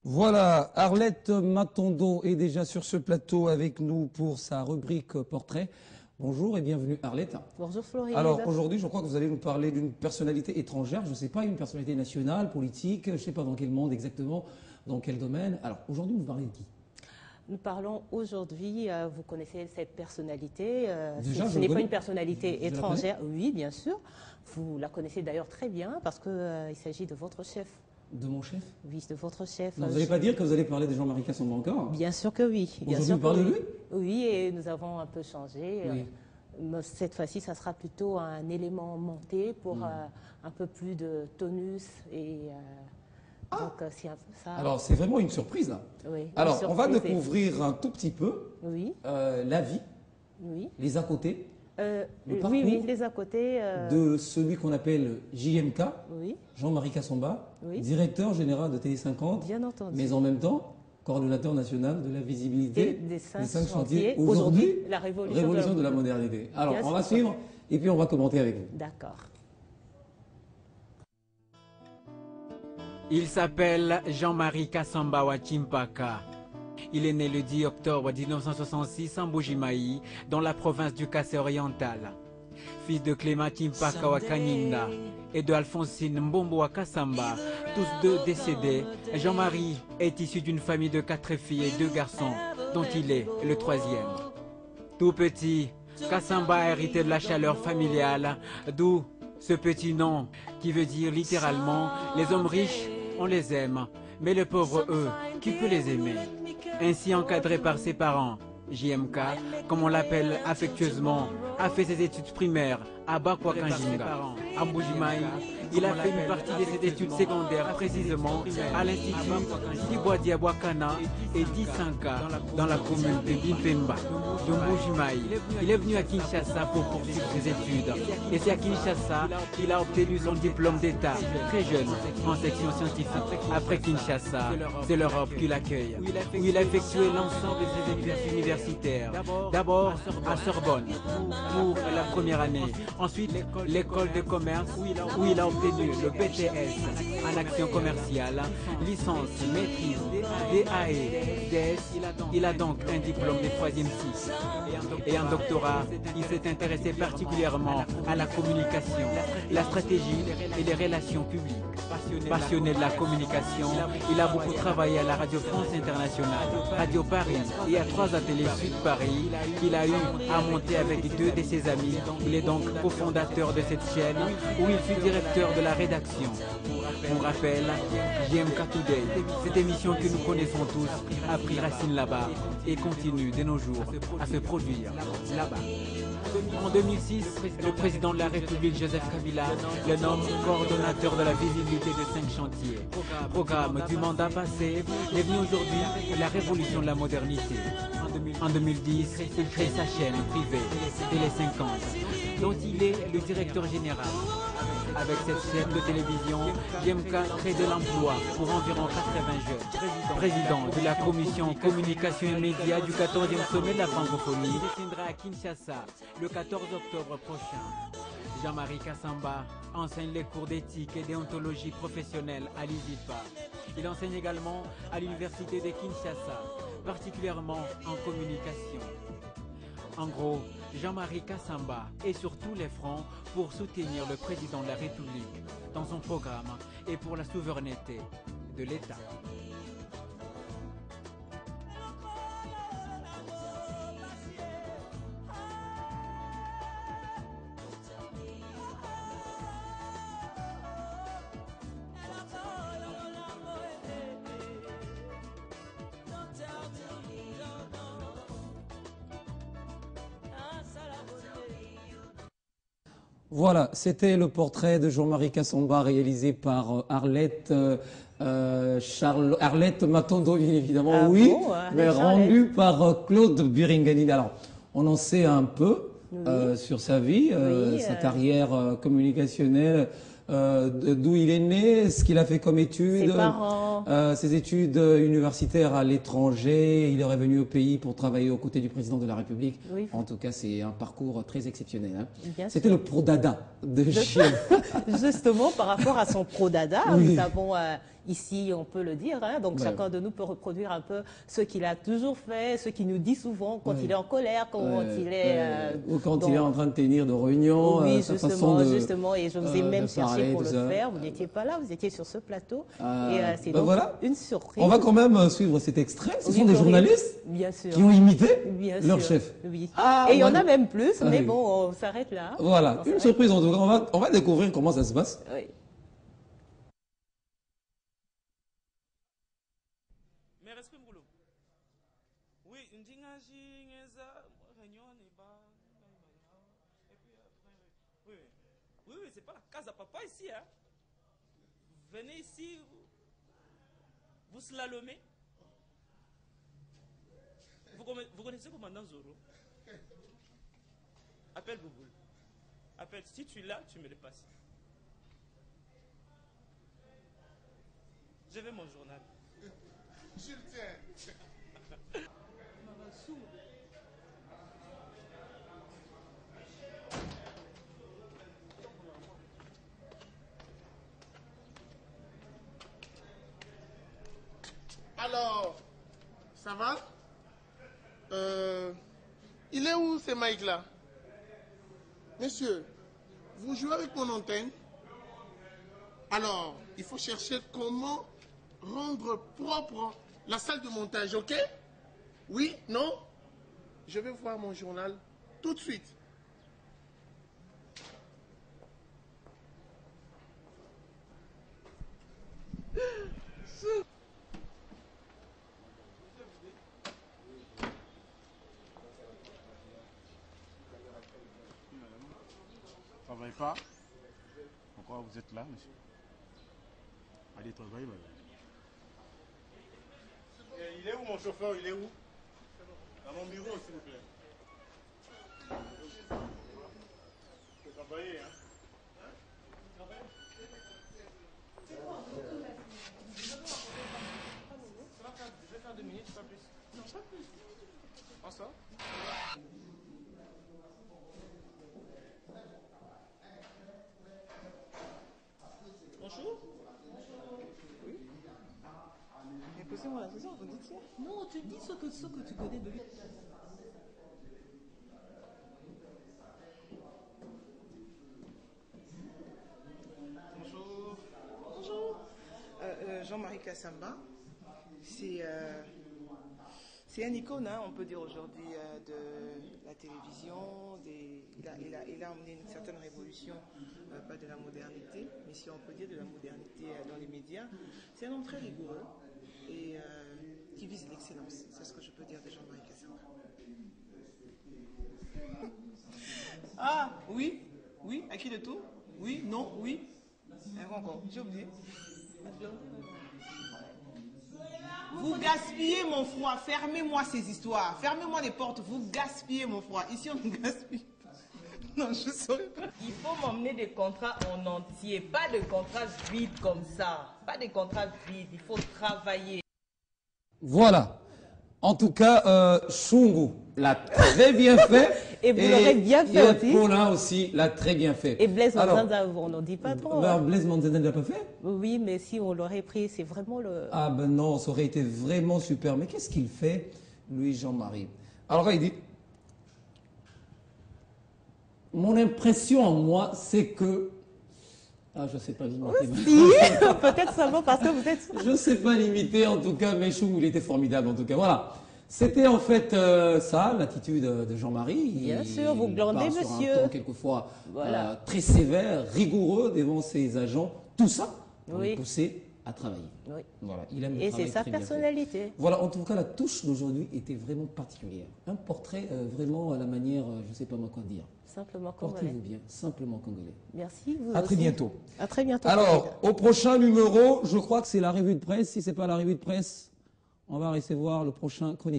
Voilà, Arlette Matondo est déjà sur ce plateau avec nous pour sa rubrique portrait. Bonjour et bienvenue Arlette. Bonjour Floride. Alors aujourd'hui, je crois que vous allez nous parler d'une personnalité étrangère, je ne sais pas, une personnalité nationale, politique, je ne sais pas dans quel monde exactement, dans quel domaine. Alors aujourd'hui, vous parlez de qui? Nous parlons aujourd'hui, vous connaissez cette personnalité, Déjà, ce je n'est pas connais. une personnalité Je la étrangère, oui bien sûr, vous la connaissez d'ailleurs très bien parce qu'il s'agit de votre chef. De mon chef? Oui, de votre chef. Non, vous n'allez pas dire que vous allez parler de Jean-Marie Cassamba encore? Bien sûr que oui. Bien Aujourd'hui, sûr vous parlez que de lui? Oui, et nous avons un peu changé. Oui. Mais cette fois-ci, ça sera plutôt un élément monté pour un peu plus de tonus et donc c'est un peu ça. Alors c'est vraiment une surprise là. Oui, Alors une on va surprise. découvrir un tout petit peu Oui, la vie, oui. les à côté le Oui, parcours oui, les à côté. de celui qu'on appelle JMK, Oui, Jean-Marie Cassamba, Oui. directeur général de Télé 50, bien entendu. mais en même temps coordonnateur national de la visibilité Des cinq cinq chantiers. Aujourd'hui, La révolution de la modernité. Alors Bien on va sûr. suivre et puis on va commenter avec vous. D'accord. Il s'appelle Jean-Marie Cassamba Wachimpaka. Il est né le 10 octobre 1966 en Bujimaï, dans la province du Kassai oriental. Fils de Clément Chimpaka Wakanyinda et de Alphonsine Mbombo Wakasamba, tous deux décédés, Jean-Marie est issu d'une famille de 4 filles et 2 garçons, dont il est le 3e. Tout petit, Kassamba a hérité de la chaleur familiale, d'où ce petit nom qui veut dire littéralement « les hommes riches, on les aime, mais les pauvres, eux, qui peut les aimer ?» Ainsi encadré par ses parents, JMK, comme on l'appelle affectueusement, a fait ses études primaires à Bakwakanjinga, à Mbujimaï. Il a fait une partie de ses études secondaires précisément à l'Institut Dibwadi Wakana et d'Isanka dans la commune de Bimpemba, de Mbujimaï. Il est venu à Kinshasa pour poursuivre ses études. Et c'est à Kinshasa qu'il a obtenu son diplôme d'État, très jeune, en section scientifique. Après Kinshasa, c'est l'Europe qui l'accueille, où il a effectué l'ensemble de ses études universitaires. D'abord à Sorbonne pour la première année, ensuite l'école de commerce où il a obtenu le BTS en action commerciale, licence, maîtrise, DAE, DS. Il a donc un diplôme de 3e cycle. Et en doctorat, il s'est intéressé particulièrement à la communication, la stratégie et les relations publiques. Passionné de la communication, il a beaucoup travaillé à la Radio France Internationale, Radio Paris et à 3 ateliers Sud Paris qu'il a eu à monter avec 2 de ses amis. Il est donc cofondateur de cette chaîne où il fut directeur de la rédaction. On rappelle, JMK Today, cette émission que nous connaissons tous, a pris racine là-bas et continue de nos jours à se produire là-bas. En 2006, le président de la République, Joseph Kabila, le nomme coordonnateur de la visibilité de 5 chantiers. Programme du mandat passé est venu aujourd'hui la révolution de la modernité. En 2010, il crée sa chaîne privée, Télé 50, dont il est le directeur général. Avec cette chaîne de télévision, JMK crée de l'emploi pour environ 80 jeunes. Président de la commission communication et médias du 14e sommet de la francophonie, il se tiendra à Kinshasa le 14 octobre prochain. Jean-Marie Cassamba enseigne les cours d'éthique et déontologie professionnelle à l'ISIPA. Il enseigne également à l'université de Kinshasa, particulièrement en communication. En gros, Jean-Marie Cassamba est sur tous les fronts pour soutenir le président de la République dans son programme et pour la souveraineté de l'État. Voilà, c'était le portrait de Jean-Marie Cassamba réalisé par Arlette Matondo, bien évidemment, Ah oui, bon, mais Arlette. rendu par Claude Biringani. Alors, on en sait un peu sur sa vie, sa carrière communicationnelle, d'où il est né, ce qu'il a fait comme études, Ses parents. ses études universitaires à l'étranger. Il est revenu au pays pour travailler aux côtés du président de la République. Oui. En tout cas, c'est un parcours très exceptionnel. Hein. Bien C'était sûr. le pro-dada de Chine. Justement, par rapport à son pro-dada, Oui. nous avons ici, on peut le dire. Hein, donc, chacun de nous peut reproduire un peu ce qu'il a toujours fait, ce qu'il nous dit souvent quand il est en colère, quand il est... ou quand il est en train de tenir de réunion. Oui, justement, et je vous ai même cherché pour le faire. Vous n'étiez pas là, vous étiez sur ce plateau. Et c'est donc une surprise. On va quand même suivre cet extrait. Ce sont des journalistes qui ont imité leur chef. Oui. Et il y en a même plus, mais bon, on s'arrête là. Voilà, une surprise en tout cas. On va découvrir comment ça se passe. Oui. Oui, c'est pas la case à papa ici. Hein. Venez ici, vous slalomez. Vous connaissez le commandant Zoro? Appelle Bouboule. Appelle, si tu l'as, tu me le passes. Je veux mon journal. Je le tiens. Alors, ça va? Il est où ces Mike-là? Monsieur, vous jouez avec mon antenne? Alors, il faut chercher comment rendre propre la salle de montage, ok? Oui? Non? Je vais voir mon journal tout de suite. Travaillez pas. Pourquoi vous êtes là, monsieur? Allez travailler, madame. Il est où mon chauffeur? Il est où? Dans mon bureau, s'il vous plaît. Vous travaillez, hein? Je vais faire 2 minutes, pas plus. Non, pas plus. En ça? Bonjour. Oui. Mais posez-moi la question, vous dites ça? Non, tu dis ce que tu connais de lui. Bonjour. Bonjour. Jean-Marie Kassamba. C'est un icône, hein, on peut dire aujourd'hui, de la télévision. Il a emmené une certaine révolution, pas de la modernité, mais si on peut dire de la modernité dans les médias. C'est un homme très rigoureux et qui vise l'excellence. C'est ce que je peux dire de Jean-Marie Kassamba. Ah, oui, oui, à qui le tour? Oui, non, oui. Encore, j'ai oublié. Vous gaspillez mon froid. Fermez-moi ces histoires. Fermez-moi les portes. Vous gaspillez mon froid. Ici, on ne gaspille pas. Non, je ne saurais pas. Il faut m'emmener des contrats en entier. Pas de contrats vides comme ça. Pas de contrats vides. Il faut travailler. Voilà. En tout cas, Shungu l'a très bien fait. Et vous l'aurez bien fait aussi. Paulin aussi l'a très bien fait. Et Blaise Manzanza, on n'en dit pas trop. Ben, Blaise Manzanza ne l'a pas fait? Oui, mais si on l'aurait pris, c'est vraiment le... Ah ben non, ça aurait été vraiment super. Mais qu'est-ce qu'il fait, lui, Jean-Marie? Alors il dit, mon impression en moi, c'est que... Ah, je ne sais pas l'imiter. Si, peut-être seulement parce que vous êtes... Je ne sais pas l'imiter, en tout cas, mais Chou, il était formidable, en tout cas. Voilà. C'était en fait ça, l'attitude de Jean-Marie. Bien sûr, vous glandez, monsieur. Sur un ton quelquefois très sévère, rigoureux devant ses agents. Tout ça pour les pousser à travailler. Oui. Voilà, il aime le Et travail c'est sa très bien fait. personnalité. Voilà, en tout cas, la touche d'aujourd'hui était vraiment particulière. Un portrait vraiment à la manière, je ne sais pas moi quoi dire. Simplement congolais. Portez-vous bien, simplement congolais. Merci. Vous à aussi. très bientôt. À très bientôt. Alors, au prochain numéro, je crois que c'est la revue de presse. Si ce n'est pas la revue de presse, on va recevoir le prochain chroniqueur.